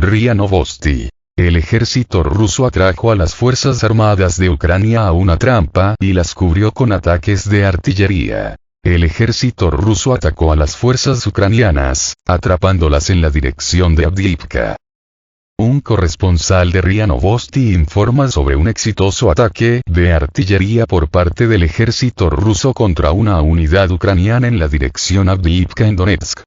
RIA Novosti. El ejército ruso atrajo a las fuerzas armadas de Ucrania a una trampa y las cubrió con ataques de artillería. El ejército ruso atacó a las fuerzas ucranianas, atrapándolas en la dirección de Avdiivka. Un corresponsal de RIA Novosti informa sobre un exitoso ataque de artillería por parte del ejército ruso contra una unidad ucraniana en la dirección Avdiivka en Donetsk.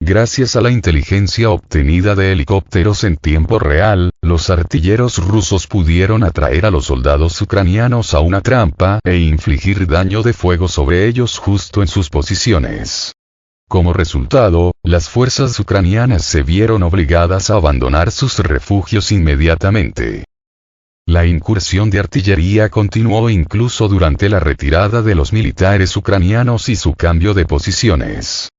Gracias a la inteligencia obtenida de helicópteros en tiempo real, los artilleros rusos pudieron atraer a los soldados ucranianos a una trampa e infligir daño de fuego sobre ellos justo en sus posiciones. Como resultado, las fuerzas ucranianas se vieron obligadas a abandonar sus refugios inmediatamente. La incursión de artillería continuó incluso durante la retirada de los militares ucranianos y su cambio de posiciones.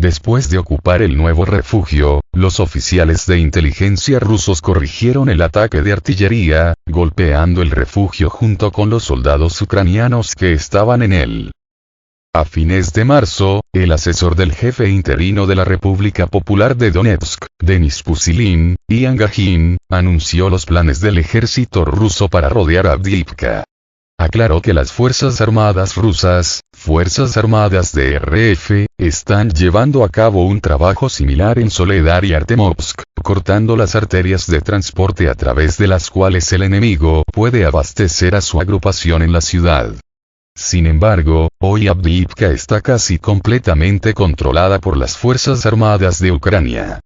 Después de ocupar el nuevo refugio, los oficiales de inteligencia rusos corrigieron el ataque de artillería, golpeando el refugio junto con los soldados ucranianos que estaban en él. A fines de marzo, el asesor del jefe interino de la República Popular de Donetsk, Denis Pushilin, Ian Gagin, anunció los planes del ejército ruso para rodear Avdiivka. Aclaró que las Fuerzas Armadas rusas, Fuerzas Armadas de RF, están llevando a cabo un trabajo similar en Soledar y Artemovsk, cortando las arterias de transporte a través de las cuales el enemigo puede abastecer a su agrupación en la ciudad. Sin embargo, hoy Avdiivka está casi completamente controlada por las Fuerzas Armadas de Ucrania.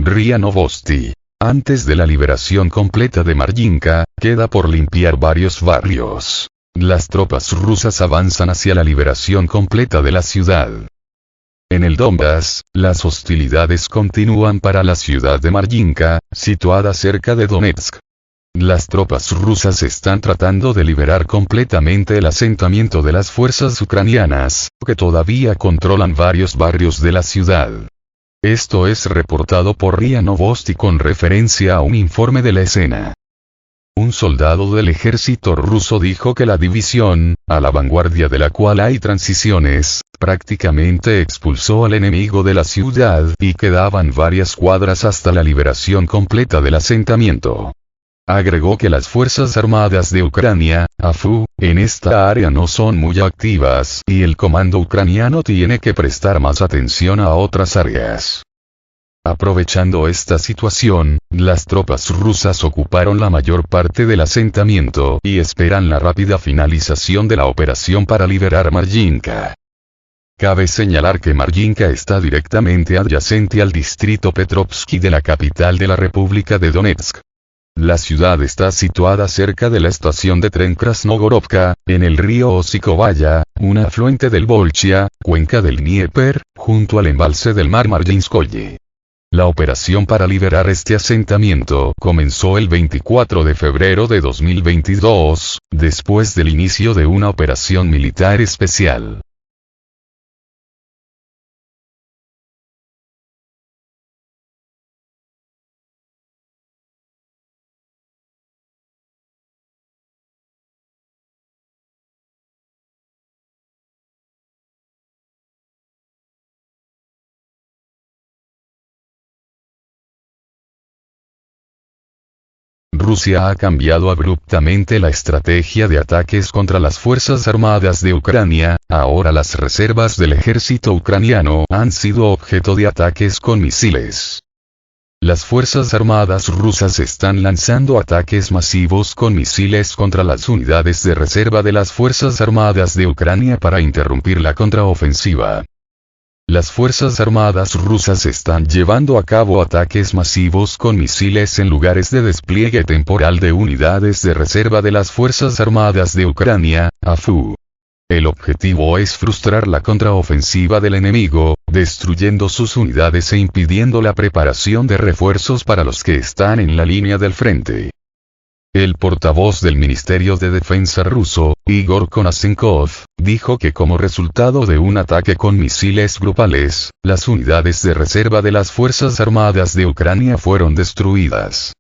RIA Novosti. Antes de la liberación completa de Marjinka, queda por limpiar varios barrios. Las tropas rusas avanzan hacia la liberación completa de la ciudad. En el Donbass, las hostilidades continúan para la ciudad de Marjinka, situada cerca de Donetsk. Las tropas rusas están tratando de liberar completamente el asentamiento de las fuerzas ucranianas, que todavía controlan varios barrios de la ciudad. Esto es reportado por RIA Novosti con referencia a un informe de la escena. Un soldado del ejército ruso dijo que la división, a la vanguardia de la cual hay transiciones, prácticamente expulsó al enemigo de la ciudad y quedaban varias cuadras hasta la liberación completa del asentamiento. Agregó que las Fuerzas Armadas de Ucrania, AFU, en esta área no son muy activas y el comando ucraniano tiene que prestar más atención a otras áreas. Aprovechando esta situación, las tropas rusas ocuparon la mayor parte del asentamiento y esperan la rápida finalización de la operación para liberar Marjinka. Cabe señalar que Marjinka está directamente adyacente al distrito Petrovsky de la capital de la República de Donetsk. La ciudad está situada cerca de la estación de tren Krasnogorovka, en el río Osikovaya, un afluente del Volchia, cuenca del Dnieper, junto al embalse del mar Marjinskoye. La operación para liberar este asentamiento comenzó el 24 de febrero de 2022, después del inicio de una operación militar especial. Rusia ha cambiado abruptamente la estrategia de ataques contra las Fuerzas Armadas de Ucrania, ahora las reservas del ejército ucraniano han sido objeto de ataques con misiles. Las Fuerzas Armadas rusas están lanzando ataques masivos con misiles contra las unidades de reserva de las Fuerzas Armadas de Ucrania para interrumpir la contraofensiva. Las Fuerzas Armadas rusas están llevando a cabo ataques masivos con misiles en lugares de despliegue temporal de unidades de reserva de las Fuerzas Armadas de Ucrania, AFU. El objetivo es frustrar la contraofensiva del enemigo, destruyendo sus unidades e impidiendo la preparación de refuerzos para los que están en la línea del frente. El portavoz del Ministerio de Defensa ruso, Igor Konashenkov, dijo que como resultado de un ataque con misiles grupales, las unidades de reserva de las Fuerzas Armadas de Ucrania fueron destruidas.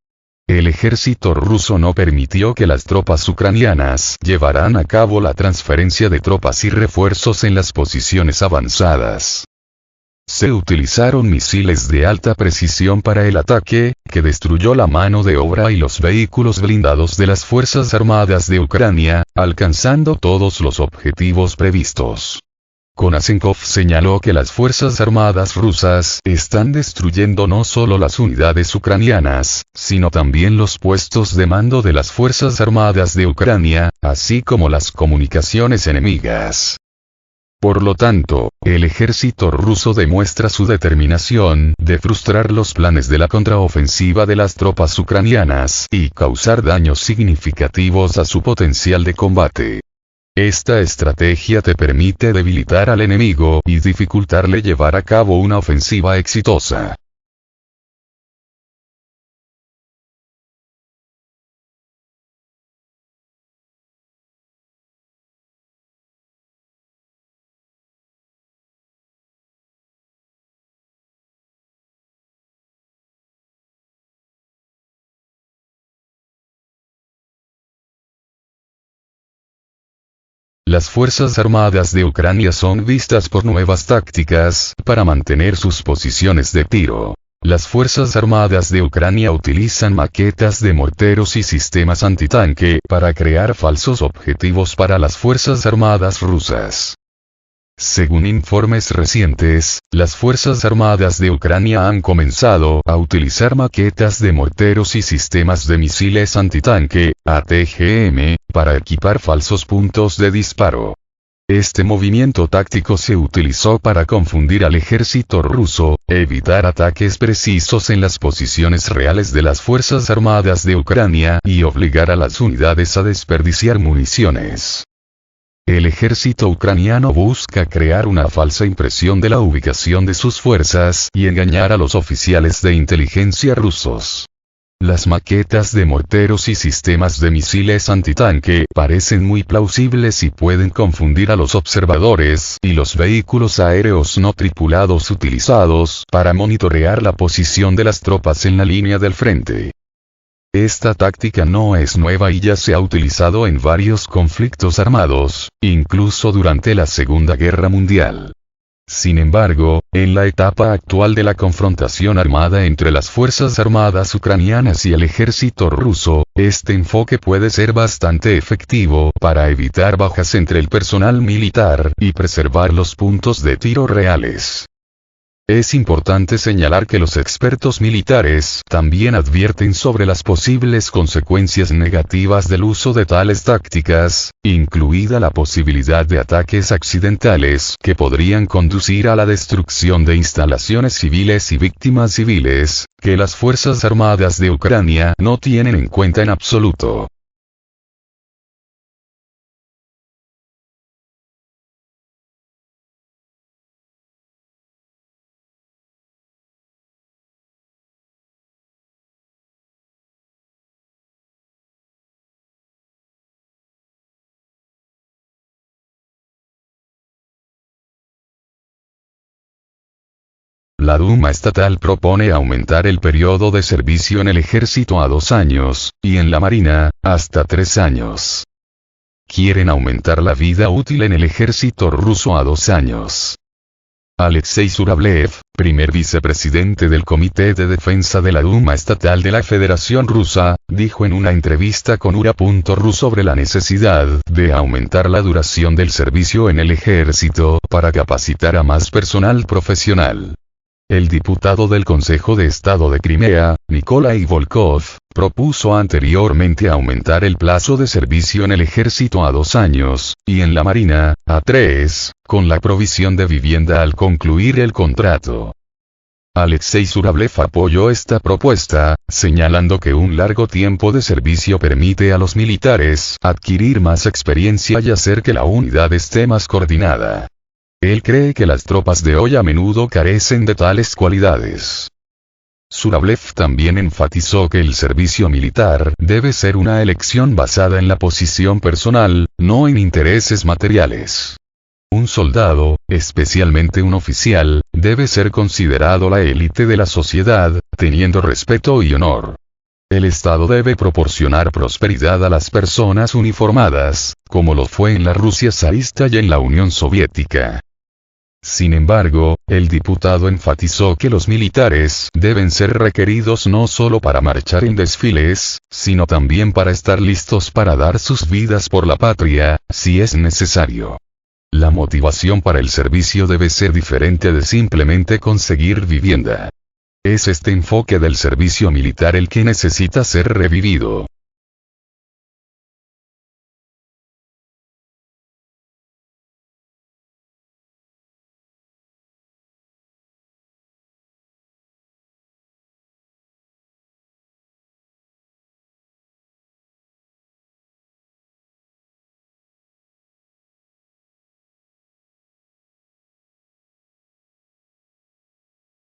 El ejército ruso no permitió que las tropas ucranianas llevaran a cabo la transferencia de tropas y refuerzos en las posiciones avanzadas. Se utilizaron misiles de alta precisión para el ataque, que destruyó la mano de obra y los vehículos blindados de las Fuerzas Armadas de Ucrania, alcanzando todos los objetivos previstos. Konashenkov señaló que las Fuerzas Armadas rusas están destruyendo no solo las unidades ucranianas, sino también los puestos de mando de las Fuerzas Armadas de Ucrania, así como las comunicaciones enemigas. Por lo tanto, el ejército ruso demuestra su determinación de frustrar los planes de la contraofensiva de las tropas ucranianas y causar daños significativos a su potencial de combate. Esta estrategia te permite debilitar al enemigo y dificultarle llevar a cabo una ofensiva exitosa. Las Fuerzas Armadas de Ucrania son vistas por nuevas tácticas para mantener sus posiciones de tiro. Las Fuerzas Armadas de Ucrania utilizan maquetas de morteros y sistemas antitanque para crear falsos objetivos para las Fuerzas Armadas rusas. Según informes recientes, las Fuerzas Armadas de Ucrania han comenzado a utilizar maquetas de morteros y sistemas de misiles antitanque, ATGM, para equipar falsos puntos de disparo. Este movimiento táctico se utilizó para confundir al ejército ruso, evitar ataques precisos en las posiciones reales de las Fuerzas Armadas de Ucrania y obligar a las unidades a desperdiciar municiones. El ejército ucraniano busca crear una falsa impresión de la ubicación de sus fuerzas y engañar a los oficiales de inteligencia rusos. Las maquetas de morteros y sistemas de misiles antitanque parecen muy plausibles y pueden confundir a los observadores y los vehículos aéreos no tripulados utilizados para monitorear la posición de las tropas en la línea del frente. Esta táctica no es nueva y ya se ha utilizado en varios conflictos armados, incluso durante la Segunda Guerra Mundial. Sin embargo, en la etapa actual de la confrontación armada entre las Fuerzas Armadas ucranianas y el ejército ruso, este enfoque puede ser bastante efectivo para evitar bajas entre el personal militar y preservar los puntos de tiro reales. Es importante señalar que los expertos militares también advierten sobre las posibles consecuencias negativas del uso de tales tácticas, incluida la posibilidad de ataques accidentales que podrían conducir a la destrucción de instalaciones civiles y víctimas civiles, que las Fuerzas Armadas de Ucrania no tienen en cuenta en absoluto. La Duma estatal propone aumentar el periodo de servicio en el ejército a 2 años, y en la marina, hasta 3 años. Quieren aumentar la vida útil en el ejército ruso a 2 años. Alexei Zurablev, primer vicepresidente del Comité de Defensa de la Duma Estatal de la Federación Rusa, dijo en una entrevista con Ura.ru sobre la necesidad de aumentar la duración del servicio en el ejército para capacitar a más personal profesional. El diputado del Consejo de Estado de Crimea, Nikolai Volkov, propuso anteriormente aumentar el plazo de servicio en el ejército a 2 años, y en la marina, a 3, con la provisión de vivienda al concluir el contrato. Alexei Zurablev apoyó esta propuesta, señalando que un largo tiempo de servicio permite a los militares adquirir más experiencia y hacer que la unidad esté más coordinada. Él cree que las tropas de hoy a menudo carecen de tales cualidades. Zuravlev también enfatizó que el servicio militar debe ser una elección basada en la posición personal, no en intereses materiales. Un soldado, especialmente un oficial, debe ser considerado la élite de la sociedad, teniendo respeto y honor. El Estado debe proporcionar prosperidad a las personas uniformadas, como lo fue en la Rusia zarista y en la Unión Soviética. Sin embargo, el diputado enfatizó que los militares deben ser requeridos no solo para marchar en desfiles, sino también para estar listos para dar sus vidas por la patria, si es necesario. La motivación para el servicio debe ser diferente de simplemente conseguir vivienda. Es este enfoque del servicio militar el que necesita ser revivido.